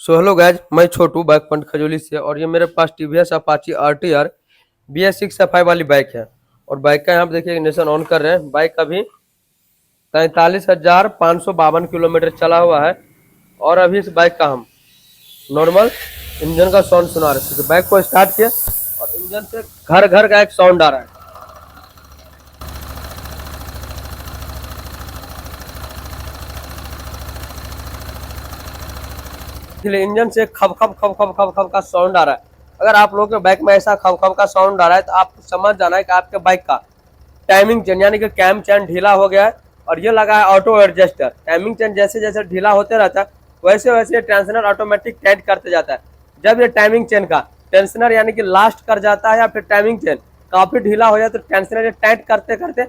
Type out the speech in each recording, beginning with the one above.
So hello guys, मैं छोटू bike point खजूली से। और ये मेरे पास टीवीएस अपाची आरटीआर BS6F5 वाली बाइक है। और बाइक का यहाँ पे देखिए इग्निशन ऑन कर रहे हैं। बाइक अभी 43,552 किलोमीटर चला हुआ है। और अभी इस बाइक का हम नॉर्मल इंजन का साउंड सुना रहे थे। बाइक को स्टार्ट किया और इंजन से घर घर का एक साउंड आ रहा है। इसलिए इंजन से खब खब खब खब खब खब का साउंड आ रहा है। अगर आप लोगों के बाइक में ऐसा खब खब का साउंड आ रहा है तो आप समझ जाना है कि आपके बाइक का टाइमिंग चेन यानी कि कैम चेन ढीला हो गया है। और ये लगा है ऑटो एडजस्टर। टाइमिंग चेन जैसे जैसे ढीला होते रहता है वैसे वैसे टेंशनर ऑटोमेटिक टाइट करते जाता है। जब ये टाइमिंग चेन का टेंशनर यानी कि लास्ट कर जाता है या फिर टाइमिंग चेन काफी ढीला हो जाए तो टेंशनर टाइट करते करते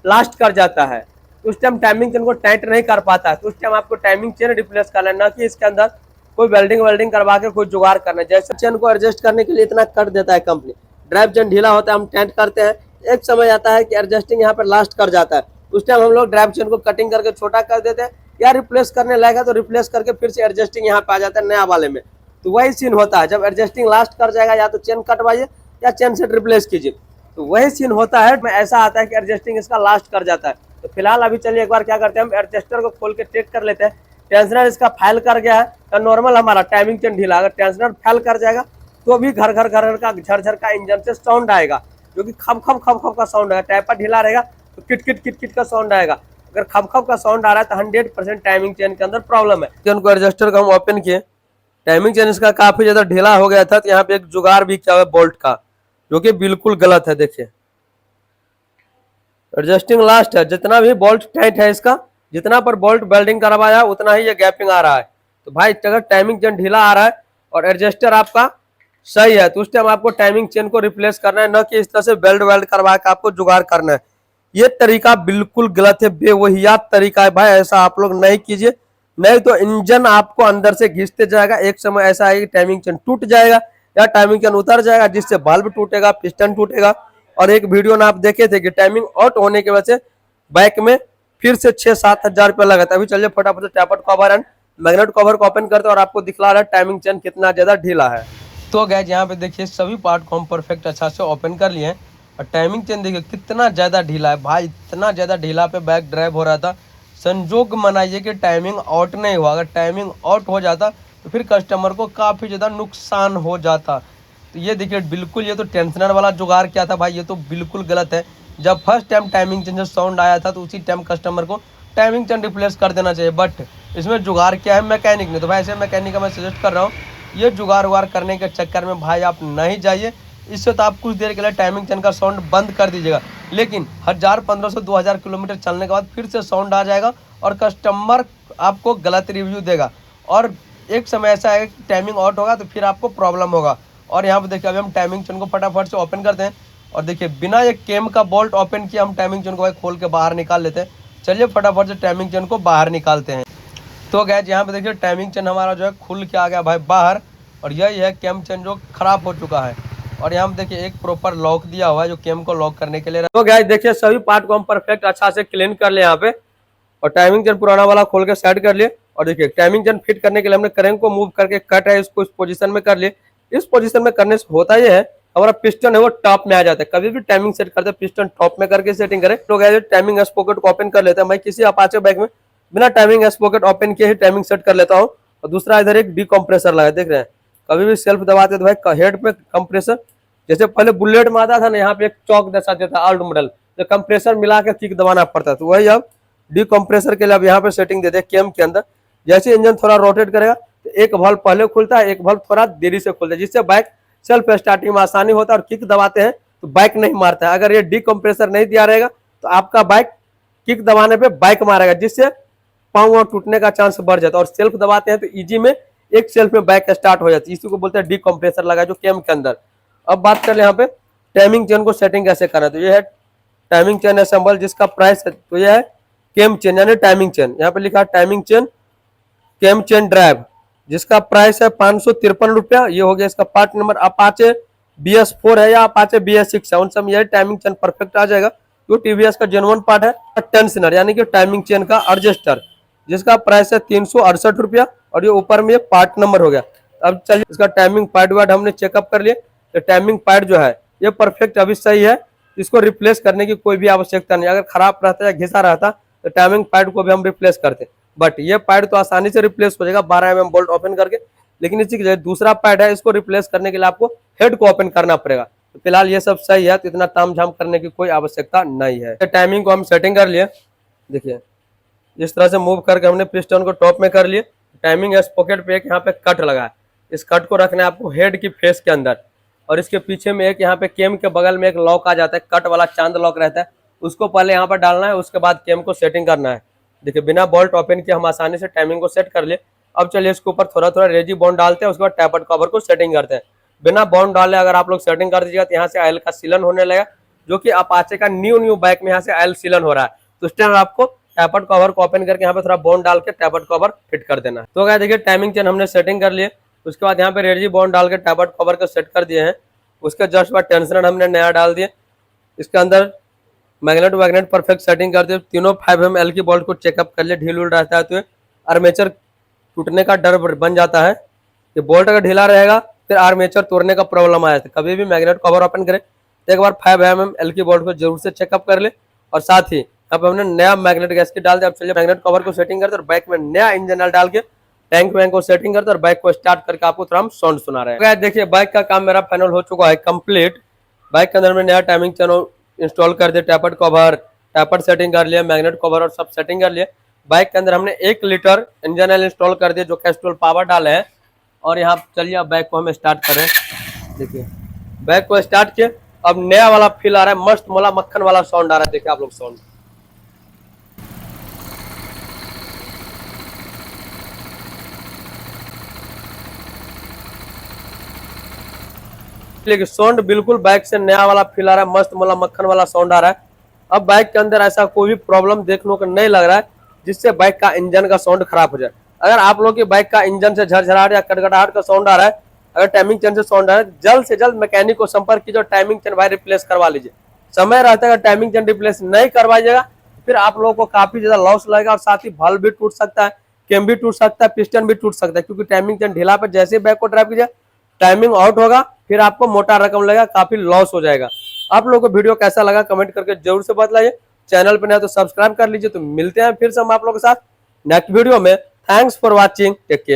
लास्ट कर जाता है। उस टाइम टाइमिंग चेन को टाइट नहीं कर पाता है तो उस टाइम आपको टाइमिंग चेन रिप्लेस करना है, ना कि इसके अंदर कोई वेल्डिंग करवा के कोई जुगाड़ करना है। जैसे चेन को एडजस्ट करने के लिए इतना कर देता है कंपनी। ड्राइव चेन ढीला होता है, हम टाइट करते हैं, एक समय आता है कि एडजस्टिंग यहाँ पर लास्ट कर जाता है। उस टाइम हम लोग ड्राइव चेन को कटिंग करके छोटा कर देते हैं या रिप्लेस करने लगेगा तो रिप्लेस करके फिर से एडजस्टिंग यहाँ पे आ जाता है नया वाले में। तो वही सीन होता है, जब एडजस्टिंग लास्ट कर जाएगा या तो चेन कटवाइए या चेन सेट रिप्लेस कीजिए। तो वही सीन होता है, ऐसा आता है कि एडजस्टिंग इसका लास्ट कर जाता है। तो फिलहाल अभी चलिए एक बार क्या करते हैं, हम एडजस्टर को खोल के चेक कर लेते हैं। टेंशनर इसका फैल कर गया है तो नॉर्मल हमारा टाइमिंग चेन ढीला। अगर टेंशनर फैल कर जाएगा तो भी घर घर घर का झरझर का इंजन से साउंड आएगा, जो कि खब खब खब खब का साउंड आएगा। टाइपर ढीला रहेगा तो किट किट किट किट का साउंड आएगा। अगर खब खब का साउंड आ रहा है तो 100% टाइमिंग चेन के अंदर प्रॉब्लम है। चेन को एडजस्टर को हम ओपन किए, टाइमिंग चेन इसका काफी ज्यादा ढीला हो गया था। तो यहाँ पे एक जुगाड़ भी किया हुआ है बोल्ट का, जो कि बिल्कुल गलत है। देखिए एडजस्टिंग लास्ट है, जितना भी बोल्ट टाइट है इसका, जितना पर बोल्ट वेल्डिंग करवाया उतना ही ये गैपिंग आ रहा है। तो भाई अगर टाइमिंग चेन ढीला आ रहा है और एडजस्टर आपका सही है तो उस टाइम आपको टाइमिंग चेन को रिप्लेस करना है, न कि इस तरह से वेल्ड करवा के आपको जुगाड़ करना है। ये तरीका बिल्कुल गलत है, बेवहियात तरीका है भाई। ऐसा आप लोग नहीं कीजिए, नहीं तो इंजन आपको अंदर से घिसते जाएगा। एक समय ऐसा है कि टाइमिंग चेन टूट जाएगा या टाइमिंग चेन उतर जाएगा, जिससे बल्ब टूटेगा, पिस्टन टूटेगा। और एक वीडियो में आप देखे थे कि टाइमिंग आउट होने की वजह से बाइक में फिर से 6-7 हजार रुपया लगा था। अभी चलिए फटाफट से tapper cover and magnet cover को ओपन करते हैं और आपको दिखला रहा है टाइमिंग चेन कितना ज्यादा ढीला है। तो गाइस यहाँ पे देखिए सभी पार्ट को हम परफेक्ट अच्छा से ओपन कर लिए हैं। और टाइमिंग चेन देखिए कितना ज्यादा ढीला है भाई, इतना ज्यादा ढीला पे बाइक ड्राइव हो रहा था। संजोग मनाइए कि टाइमिंग आउट नहीं हुआ। अगर टाइमिंग आउट हो जाता तो फिर कस्टमर को काफी ज्यादा नुकसान हो जाता। तो ये देखिए बिल्कुल, ये तो टेंशनर वाला जुगाड़ किया था भाई, ये तो बिल्कुल गलत है। जब first time timing chain sound आया था तो उसी टाइम कस्टमर को टाइमिंग चेन रिप्लेस कर देना चाहिए। बट इसमें जुगाड़ क्या है मैकेनिक ने, तो भाई ऐसे मैकेनिक का मैं सजेस्ट कर रहा हूँ ये जुगाड़ उगाड़ करने के चक्कर में भाई आप नहीं जाइए। इससे तो आप कुछ देर के लिए टाइमिंग चेन का साउंड बंद कर दीजिएगा, लेकिन 1000-1500-2000 किलोमीटर चलने के बाद फिर से साउंड आ जाएगा और कस्टमर आपको गलत रिव्यू देगा। और एक समय ऐसा है कि टाइमिंग आउट होगा तो फिर आपको प्रॉब्लम होगा। और यहाँ पे देखिए अभी हम टाइमिंग चेन को फटाफट से ओपन करते हैं। और देखिए बिना ये केम का बोल्ट ओपन किए हम टाइमिंग चेन को खोल के बाहर निकाल लेते हैं। चलिए फटाफट से टाइमिंग चेन को बाहर निकालते हैं। तो गैस यहाँ पे देखिए टाइमिंग चेन हमारा जो है खुल के आ गया भाई बाहर। और यही है केम चेन जो खराब हो चुका है। और यहाँ पे देखिए एक प्रॉपर लॉक दिया हुआ है जो केम को लॉक करने के लिए। तो गैस देखिए सभी पार्ट को हम परफेक्ट अच्छा से क्लीन कर ले यहाँ पे। और टाइमिंग चेन पुराना वाला खोल के सेट कर लिए। और देखिए टाइमिंग चेन फिट करने के लिए हमने करेंग को मूव करके कट है इसको इस पोजीशन में कर लिए। इस पोजीशन में करने से होता यह है हमारा पिस्टन है वो टॉप में आ जाता है। कभी भी टाइमिंग सेट करते हैं पिस्टन टॉप में करके सेटिंग करें। तो गैस टाइमिंग स्पॉकेट को ओपन कर लेते हैं। मैं किसी अपाचे बाइक में बिना टाइमिंग स्पॉकेट ओपन किए ही टाइमिंग सेट कर लेता हूँ। और दूसरा इधर एक डिकम्प्रेसर लगा, देख रहे हैं कभी भी सेल्फ दबाते तो भाई हेड पे कंप्रेसर, जैसे पहले बुलेट में आता था ना यहाँ पे एक चौक जैसा था ओल्ड मॉडल, जो कंप्रेसर मिला के किक दबाना पड़ता था, वही अब डिकम्प्रेसर के लिए अब यहाँ पे सेटिंग देते हैं केम के अंदर। जैसे इंजन थोड़ा रोटेट करेगा तो एक वाल्व पहले खुलता है, एक वाल्व थोड़ा देरी से खुलता है, जिससे बाइक सेल्फ स्टार्टिंग में आसानी होता है। और किक दबाते हैं तो बाइक नहीं मारता है। अगर ये डिकम्प्रेसर नहीं दिया रहेगा तो आपका बाइक किक दबाने पे बाइक मारेगा, जिससे पाँव टूटने का चांस बढ़ जाता है। और सेल्फ दबाते हैं तो इजी में एक सेल्फ में बाइक स्टार्ट हो जाती है। इसी को बोलते हैं डिकम्प्रेसर लगा जो केम के अंदर। अब बात कर ले यहाँ पे टाइमिंग चेन को सेटिंग कैसे करना है। तो ये है टाइमिंग चेन असेंबल, जिसका प्राइस है तो ये है केम चेन यानी टाइमिंग चेन। यहाँ पे लिखा है टाइमिंग चेन केम चेन ड्राइव, जिसका प्राइस है 553 रुपया। ये हो गया इसका पार्ट नंबर। अपाचे BS4 है या अपाचे BS6 है, उन सब ये टाइमिंग चेन परफेक्ट आ जाएगा। तो टीवीएस का जेन्युइन पार्ट है टेंशनर यानी कि टाइमिंग चेन का एडजस्टर। जिसका प्राइस है 368 रुपया, और ये ऊपर में ये पार्ट नंबर हो गया। अब चलिए इसका टाइमिंग पैड वाड हमने चेकअप कर लिया, तो टाइमिंग पैड जो है ये परफेक्ट अभी सही है, इसको रिप्लेस करने की कोई भी आवश्यकता नहीं। अगर खराब रहता या घिसा रहता तो टाइमिंग पैड को भी हम रिप्लेस करते, बट ये पैड तो आसानी से रिप्लेस हो जाएगा 12 mm बोल्ट ओपन करके। लेकिन इसी के लिए दूसरा पैड है, इसको रिप्लेस करने के लिए आपको हेड को ओपन करना पड़ेगा। तो फिलहाल ये सब सही है, तो इतना तामझाम करने की कोई आवश्यकता नहीं है। टाइमिंग को हम सेटिंग कर लिए, देखिए इस तरह से मूव करके हमने पिस्टन को टॉप में कर लिए। टाइमिंग स्पॉकेट पे एक यहाँ पे कट लगा है, इस कट को रखना है आपको हेड की फेस के अंदर, और इसके पीछे में एक यहाँ पे केम के बगल में एक लॉक आ जाता है, कट वाला चांद लॉक रहता है, उसको पहले यहाँ पर डालना है, उसके बाद केम को सेटिंग करना है। देखिए बिना बोल्ट ओपन किए हम आसानी से टाइमिंग को सेट कर लिए। अब चलिए इसके ऊपर थोड़ा थोड़ा रेजी बॉन्ड डालते हैं, उसके बाद टैपर्ड कवर को सेटिंग करते हैं। बिना बॉन्ड डाले अगर आप लोग सेटिंग कर दीजिएगा तो यहाँ से ऑयल का सीलन होने लगेगा, जो कि अपाचे का न्यू बाइक में यहाँ से ऑयल सीलन हो रहा है। तो उस टाइम आपको टैपर्ड कवर को ओपन करके यहाँ पे थोड़ा बॉन्ड डाल के टैपर्ड कवर फिट कर देना है। तो क्या देखिए टाइमिंग चेन हमने सेटिंग कर लिए, उसके बाद यहाँ पे रेजी बॉन्ड डाल के टैपर्ड कवर को सेट कर दिए हैं। उसके जस्ट बाद टेंशन हमने नया डाल दिए, इसके अंदर मैग्नेट वैग्नेट परफेक्ट सेटिंग कर दिए। तीनों 5mm की बोल्ट को चेकअप कर लिए, ढील उल रहता है तो आर्मेचर टूटने का डर बन जाता है। ये बोल्ट अगर ढीला रहेगा फिर आर्मेचर तोड़ने का प्रॉब्लम आया था। कभी भी मैग्नेट कवर ओपन करें तो एक बार 5mm की बोल्ट को जरूर से चेकअप कर ले, और साथ ही अब हमने नया मैग्नेट गैस्केट डाल दिया। अब चलिए मैग्नेट कवर को सेटिंग करते और बाइक में नया इंजन ऑयल डाल के टैंक वैंक को सेटिंग करते और बाइक को स्टार्ट करके आपको थोड़ा हम साउंड सुना रहे हैं। देखिए बाइक का काम मेरा फाइनल हो चुका है कंप्लीट। बाइक के अंदर में नया टाइमिंग चैनल इंस्टॉल कर दिया, टैपर्ड कवर, टैपर्ड सेटिंग कर लिया, मैग्नेट कवर और सब सेटिंग कर लिया। बाइक के अंदर हमने 1 लीटर इंजन ऑयल इंस्टॉल कर दिया जो कैस्ट्रोल पावर डाले हैं। और यहाँ चलिए अब बाइक को हम स्टार्ट करें। देखिए बाइक को स्टार्ट किए, अब नया वाला फील आ रहा है, मस्त मोला मक्खन वाला साउंड आ रहा है। देखिए आप लोग साउंड, साउंड बिल्कुल बाइक से नया वाला फील आ रहा है, मस्त मोला मक्खन वाला साउंड आ रहा है। अब बाइक के अंदर ऐसा कोई भी प्रॉब्लम देखने को नहीं लग रहा है जिससे बाइक का इंजन का साउंड खराब हो जाए। अगर आप लोग की बाइक का इंजन से झरझराहट या कटकटाहट का साउंड आ रहा है, अगर टाइमिंग चेन से साउंड आ रहा है, जल्द से जल्द मैकेनिक को संपर्क कीजिए और टाइमिंग चेन भाई रिप्लेस करवा लीजिए। समय रहता है, अगर टाइमिंग चेन रिप्लेस नहीं करवाइएगा फिर आप लोगों को काफी ज्यादा लॉस लगेगा, और साथ ही बल्ब भी टूट सकता है, केम भी टूट सकता है, पिस्टन भी टूट सकता है। क्योंकि टाइमिंग चेन ढीला पर जैसे बाइक को ड्राइव कीजिए टाइमिंग आउट होगा, फिर आपको मोटा रकम लगेगा, काफी लॉस हो जाएगा। आप लोगों को वीडियो कैसा लगा कमेंट करके जरूर से बतलाइए। चैनल पर नया तो सब्सक्राइब कर लीजिए। तो मिलते हैं फिर से हम आप लोगों के साथ नेक्स्ट वीडियो में। Thanks for watching, take care.